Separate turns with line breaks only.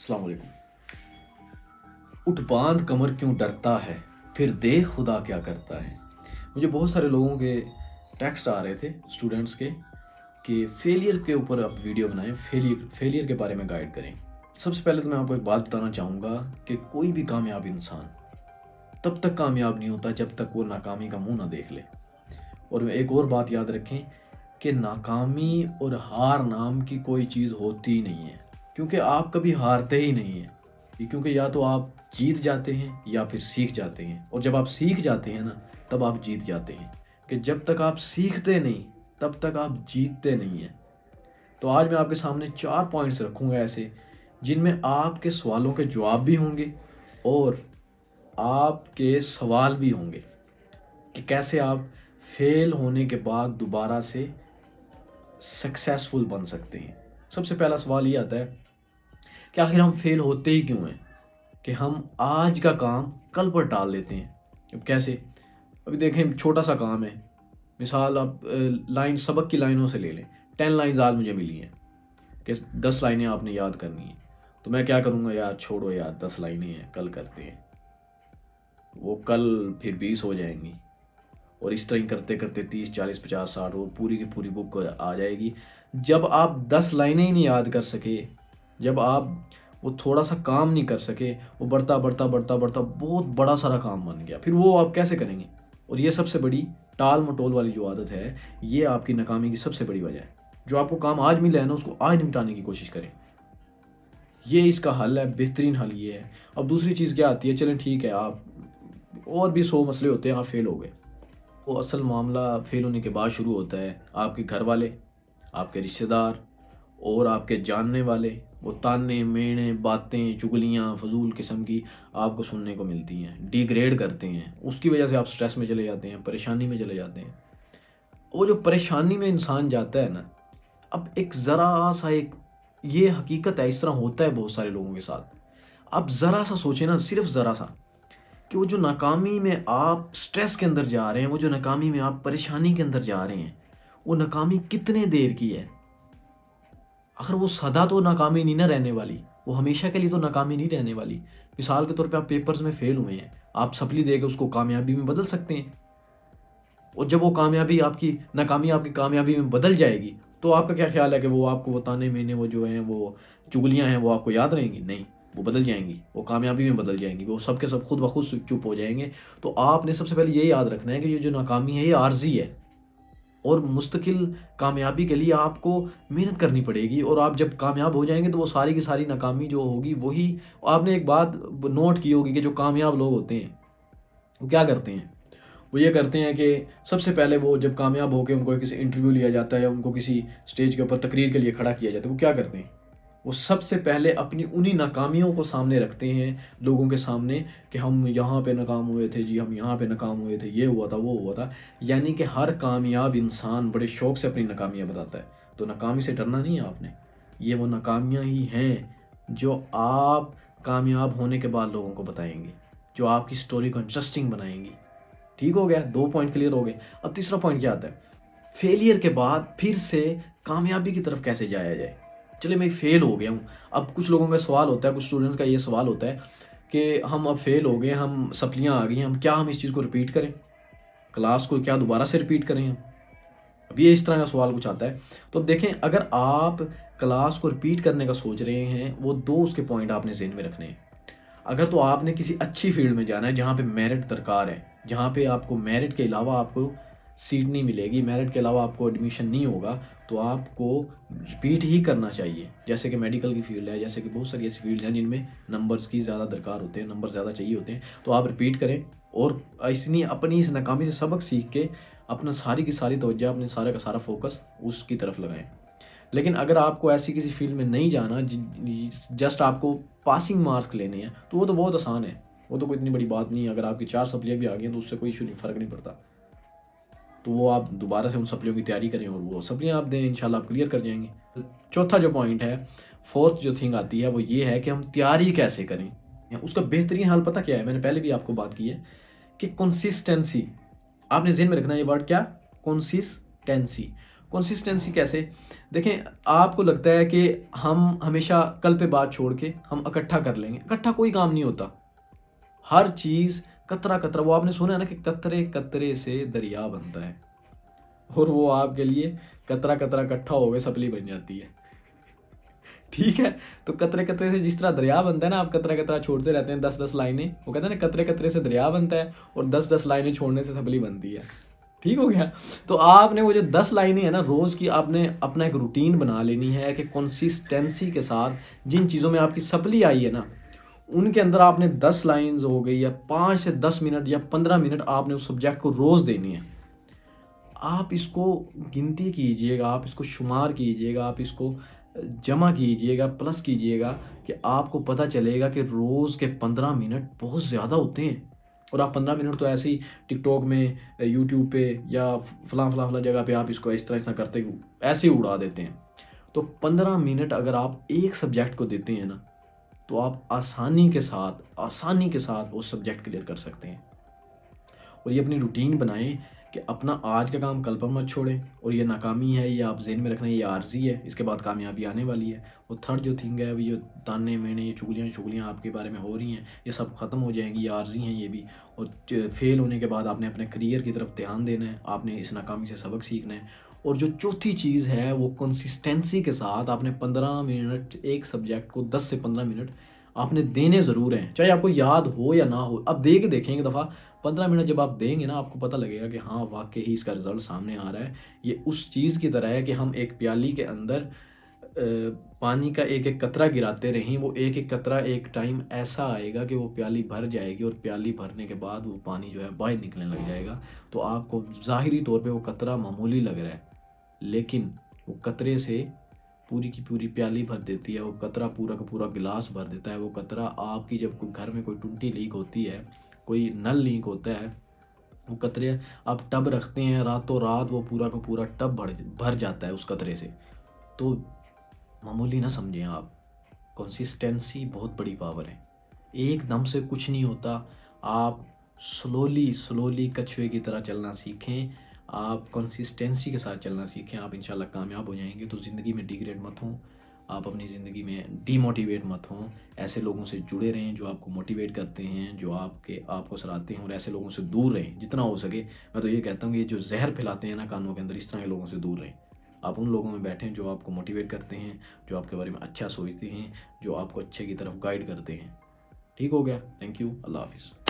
السلام علیکم۔ اٹھ باندھ کمر کیوں ڈرتا ہے، پھر دیکھ خدا کیا کرتا ہے۔ مجھے بہت سارے لوگوں کے ٹیکسٹ آ رہے تھے اسٹوڈنٹس کے کہ فیلئر کے اوپر آپ ویڈیو بنائیں، فیلئر کے بارے میں گائیڈ کریں۔ سب سے پہلے تو میں آپ کو ایک بات بتانا چاہوں گا کہ کوئی بھی کامیاب انسان تب تک کامیاب نہیں ہوتا جب تک وہ ناکامی کا منہ نہ دیکھ لے۔ اور ایک اور بات یاد رکھیں کہ ناکامی اور ہار نام کی کوئی چیز ہوتی نہیں ہے، کیونکہ آپ کبھی ہارتے ہی نہیں ہیں۔ کیونکہ یا تو آپ جیت جاتے ہیں یا پھر سیکھ جاتے ہیں، اور جب آپ سیکھ جاتے ہیں نا تب آپ جیت جاتے ہیں۔ کہ جب تک آپ سیکھتے نہیں تب تک آپ جیتتے نہیں ہیں۔ تو آج میں آپ کے سامنے 4 پوائنٹس رکھوں گا ایسے جن میں آپ کے سوالوں کے جواب بھی ہوں گے اور آپ کے سوال بھی ہوں گے کہ کیسے آپ فیل ہونے کے بعد دوبارہ سے سکسیسفل بن سکتے ہیں۔ سب سے پہلا سوال یہ آتا ہے کہ آخر ہم فیل ہوتے ہی کیوں ہیں، کہ ہم آج کا کام کل پر ٹال دیتے ہیں۔ اب کیسے؟ ابھی دیکھیں، چھوٹا سا کام ہے، مثال آپ سبق کی لائنوں سے لے لیں۔ 10 لائنز آج مجھے ملی ہیں کہ 10 لائنیں آپ نے یاد کرنی ہیں، تو میں کیا کروں گا، یار چھوڑو یار، 10 لائنیں ہیں کل کرتے ہیں۔ وہ کل پھر 20 ہو جائیں گی، اور اس طرح کرتے کرتے 30 40 50 60 اور پوری کی پوری بک آ جائے گی۔ جب آپ 10 لائنیں ہی نہیں یاد کر سکے، جب آپ وہ تھوڑا سا کام نہیں کر سکے، وہ بڑھتا بڑھتا بڑھتا بڑھتا بہت بڑا سارا کام بن گیا، پھر وہ آپ کیسے کریں گے؟ اور یہ سب سے بڑی ٹال مٹول والی جو عادت ہے، یہ آپ کی ناکامی کی سب سے بڑی وجہ ہے۔ جو آپ کو کام آج ملا ہے نا، اس کو آج نپٹانے کی کوشش کریں، یہ اس کا حل ہے، بہترین حل یہ ہے۔ اب دوسری چیز کیا آتی ہے، چلیں ٹھیک ہے، آپ اور بھی 100 مسئلے ہوتے ہیں، آپ فیل ہو گئے۔ وہ اصل معاملہ فیل ہونے کے بعد شروع ہوتا ہے۔ آپ کے گھر والے، آپ کے رشتہ دار اور آپ کے جاننے والے، وہ تانے مینے، باتیں، چگلیاں فضول قسم کی آپ کو سننے کو ملتی ہیں، ڈی گریڈ کرتے ہیں۔ اس کی وجہ سے آپ سٹریس میں چلے جاتے ہیں، پریشانی میں چلے جاتے ہیں۔ وہ جو پریشانی میں انسان جاتا ہے نا، اب ایک ذرا سا یہ حقیقت ہے، اس طرح ہوتا ہے بہت سارے لوگوں کے ساتھ۔ اب ذرا سا سوچیں نا، صرف ذرا سا، کہ وہ جو ناکامی میں آپ سٹریس کے اندر جا رہے ہیں، وہ جو ناکامی میں آپ پریشانی کے اندر جا رہے ہیں، وہ ناکامی کتنے دیر کی ہے؟ اگر وہ سدا تو ناکامی نہیں نہ رہنے والی، وہ ہمیشہ کے لیے تو ناکامی نہیں رہنے والی۔ مثال کے طور پہ آپ پیپرز میں فیل ہوئے ہیں، آپ سپلی دے کے اس کو کامیابی میں بدل سکتے ہیں، اور جب وہ کامیابی آپ کی ناکامی آپ کی کامیابی میں بدل جائے گی تو آپ کا کیا خیال ہے کہ وہ آپ کو وہ تانے مینے، وہ جو ہیں، وہ چگلیاں ہیں، وہ آپ کو یاد رہیں گی؟ نہیں، وہ بدل جائیں گی، وہ کامیابی میں بدل جائیں گی، وہ سب کے سب خود بخود چپ ہو جائیں گے۔ تو آپ نے سب سے پہلے یہ یاد رکھنا ہے کہ یہ جو ناکامی ہے یہ عارضی ہے، اور مستقل کامیابی کے لیے آپ کو محنت کرنی پڑے گی، اور آپ جب کامیاب ہو جائیں گے تو وہ ساری کی ساری ناکامی جو ہوگی وہی آپ نے ایک بات نوٹ کی ہوگی کہ جو کامیاب لوگ ہوتے ہیں وہ کیا کرتے ہیں؟ وہ یہ کرتے ہیں کہ سب سے پہلے وہ جب کامیاب ہو کے ان کو کسی انٹرویو لیا جاتا ہے یا ان کو کسی سٹیج کے اوپر تقریر کے لیے کھڑا کیا جاتا ہے، وہ کیا کرتے ہیں؟ وہ سب سے پہلے اپنی انہی ناکامیوں کو سامنے رکھتے ہیں لوگوں کے سامنے کہ ہم یہاں پہ ناکام ہوئے تھے جی، ہم یہاں پہ ناکام ہوئے تھے، یہ ہوا تھا، وہ ہوا تھا۔ یعنی کہ ہر کامیاب انسان بڑے شوق سے اپنی ناکامیاں بتاتا ہے۔ تو ناکامی سے ڈرنا نہیں ہے آپ نے، یہ وہ ناکامیاں ہی ہیں جو آپ کامیاب ہونے کے بعد لوگوں کو بتائیں گے، جو آپ کی سٹوری کو انٹرسٹنگ بنائیں گی۔ ٹھیک ہو گیا، 2 پوائنٹ کلیئر ہو گئے۔ اب تیسرا پوائنٹ کیا آتا ہے، فیلئر کے بعد پھر سے کامیابی کی طرف کیسے جایا جائے۔ چلے میں فیل ہو گیا ہوں، اب کچھ لوگوں کا سوال ہوتا ہے، کچھ اسٹوڈنٹس کا یہ سوال ہوتا ہے کہ ہم اب فیل ہو گئے، ہم سپلیاں آ گئی ہیں، ہم اس چیز کو رپیٹ کریں، کلاس کو کیا دوبارہ سے رپیٹ کریں ہم؟ اب یہ اس طرح کا سوال کچھ آتا ہے۔ تو اب دیکھیں، اگر آپ کلاس کو رپیٹ کرنے کا سوچ رہے ہیں، وہ 2 اس کے پوائنٹ آپ نے ذہن میں رکھنے ہیں۔ اگر تو آپ نے کسی اچھی فیلڈ میں جانا ہے جہاں پہ میرٹ درکار ہے، جہاں پہ آپ کو میرٹ کے علاوہ آپ کو سیٹ نہیں ملے گی، میرٹ کے علاوہ آپ کو ایڈمیشن نہیں ہوگا، تو آپ کو رپیٹ ہی کرنا چاہیے۔ جیسے کہ میڈیکل کی فیلڈ ہے، جیسے کہ بہت ساری ایسی فیلڈ ہیں جن میں نمبرز کی زیادہ درکار ہوتے ہیں، نمبر زیادہ چاہیے ہوتے ہیں، تو آپ رپیٹ کریں اور اپنی اس ناکامی سے سبق سیکھ کے اپنا ساری کی ساری توجہ، اپنے سارے کا سارا فوکس اس کی طرف لگائیں۔ لیکن اگر آپ کو ایسی کسی فیلڈ میں نہیں جانا، جسٹ آپ کو پاسنگ مارکس لینے ہیں، تو وہ تو بہت آسان ہے، وہ تو کوئی اتنی بڑی بات نہیں ہے۔ اگر آپ کی 4 سپلیاں بھی آ گئی ہیں تو اس سے کوئی ایشو نہیں، فرق نہیں پڑتا۔ تو وہ آپ دوبارہ سے ان سپلیوں کی تیاری کریں اور وہ سپلیاں آپ دیں، انشاءاللہ آپ کلیئر کر جائیں گے۔ چوتھا جو پوائنٹ ہے، فورتھ جو تھنگ آتی ہے، وہ یہ ہے کہ ہم تیاری کیسے کریں۔ اس کا بہترین حل پتہ کیا ہے؟ میں نے پہلے بھی آپ کو بات کی ہے کہ کنسسٹنسی، آپ نے ذہن میں رکھنا ہے یہ ورڈ کیا، کنسسٹنسی۔ کنسسٹنسی کیسے؟ دیکھیں آپ کو لگتا ہے کہ ہم ہمیشہ کل پہ بات چھوڑ کے ہم اکٹھا کر لیں گے، اکٹھا کوئی کام نہیں ہوتا. ہر چیز قطرہ قطرہ، وہ آپ نے سنا ہے نا کہ قطرے قطرے سے دریا بنتا ہے، اور وہ آپ کے لیے قطرہ قطرہ اکٹھا ہو گئے سپلی بن جاتی ہے. ٹھیک ہے، تو قطرے قطرے سے جس طرح دریا بنتا ہے نا، آپ قطرہ قطرہ چھوڑتے رہتے ہیں 10 لائنیں، وہ کہتے ہیں نا قطرے قطرے سے دریا بنتا ہے، اور 10 لائنیں چھوڑنے سے سپلی بنتی ہے. ٹھیک ہو گیا؟ تو آپ نے وہ جو 10 لائنیں ہیں نا روز کی، آپ نے اپنا ایک روٹین بنا لینی ہے کہ کنسسٹنسی کے ساتھ جن چیزوں میں آپ کی سپلی آئی ہے نا، ان کے اندر آپ نے 10 لائنز ہو گئی، یا 5 سے 10 منٹ یا 15 منٹ آپ نے اس سبجیکٹ کو روز دینی ہے. آپ اس کو گنتی کیجئے گا، آپ اس کو شمار کیجئے گا، آپ اس کو جمع کیجئے گا، پلس کیجئے گا، کہ آپ کو پتہ چلے گا کہ روز کے 15 منٹ بہت زیادہ ہوتے ہیں. اور آپ 15 منٹ تو ایسے ہی ٹک ٹاک میں، یوٹیوب پہ، یا فلاں فلاں فلاں جگہ پہ آپ اس کو اس طرح کرتے ایسے ہی اڑا دیتے ہیں. تو 15 منٹ اگر آپ ایک سبجیکٹ کو دیتے ہیں نا، تو آپ آسانی کے ساتھ وہ سبجیکٹ کلیئر کر سکتے ہیں. اور یہ اپنی روٹین بنائیں کہ اپنا آج کا کام کل پر مت چھوڑیں. اور یہ ناکامی ہے، یہ آپ ذہن میں رکھنا، یہ عارضی ہے، اس کے بعد کامیابی آنے والی ہے. اور تھرڈ جو تھنگ ہے، یہ تانے مینے، یہ چگلیاں آپ کے بارے میں ہو رہی ہیں، یہ سب ختم ہو جائیں گی، یہ عارضی ہیں یہ بھی. اور فیل ہونے کے بعد آپ نے اپنے کریئر کی طرف دھیان دینا ہے، آپ نے اس ناکامی سے سبق سیکھنا ہے. اور جو چوتھی چیز ہے وہ کنسسٹنسی کے ساتھ آپ نے 15 منٹ ایک سبجیکٹ کو، 10 سے 15 منٹ آپ نے دینے ضرور ہیں، چاہے آپ کو یاد ہو یا نہ ہو. اب دے کے دیکھیں ایک دفعہ 15 منٹ جب آپ دیں گے نا، آپ کو پتہ لگے گا کہ ہاں واقعی اس کا رزلٹ سامنے آ رہا ہے. یہ اس چیز کی طرح ہے کہ ہم ایک پیالی کے اندر پانی کا ایک ایک قطرہ گراتے رہیں، وہ ایک ایک قطرہ ایک ٹائم ایسا آئے گا کہ وہ پیالی بھر جائے گی، اور پیالی بھرنے کے بعد وہ پانی جو ہے باہر نکلنے لگ جائے گا. تو آپ کو ظاہری طور پہ وہ قطرہ معمولی لگ رہا ہے، لیکن وہ قطرے سے پوری کی پوری پیالی بھر دیتی ہے، وہ قطرہ پورا کا پورا گلاس بھر دیتا ہے. وہ قطرہ آپ کی جب کوئی گھر میں کوئی ٹونٹی لیک ہوتی ہے، کوئی نل لیک ہوتا ہے، وہ قطرے آپ ٹب رکھتے ہیں، راتوں رات وہ پورا کا پورا ٹب بھر جاتا ہے اس قطرے سے. تو معمولی نہ سمجھیں آپ، کنسسٹنسی بہت بڑی پاور ہے. ایک دم سے کچھ نہیں ہوتا. آپ سلولی کچھوے کی طرح چلنا سیکھیں، آپ کنسسٹنسی کے ساتھ چلنا سیکھیں، آپ انشاءاللہ کامیاب ہو جائیں گے. تو زندگی میں ڈیگریڈ مت ہوں، آپ اپنی زندگی میں ڈی موٹیویٹ مت ہوں. ایسے لوگوں سے جڑے رہیں جو آپ کو موٹیویٹ کرتے ہیں، جو آپ کو سراہتے ہیں، اور ایسے لوگوں سے دور رہیں جتنا ہو سکے. میں تو یہ کہتا ہوں کہ یہ جو زہر پھیلاتے ہیں نا کانوں کے اندر، اس طرح کے لوگوں سے دور رہیں. آپ ان لوگوں میں بیٹھیں جو آپ کو موٹیویٹ کرتے ہیں، جو آپ کے بارے میں اچھا سوچتے ہیں، جو آپ کو اچھے کی طرف گائیڈ کرتے ہیں. ٹھیک ہو گیا؟ تھینک یو، اللہ حافظ.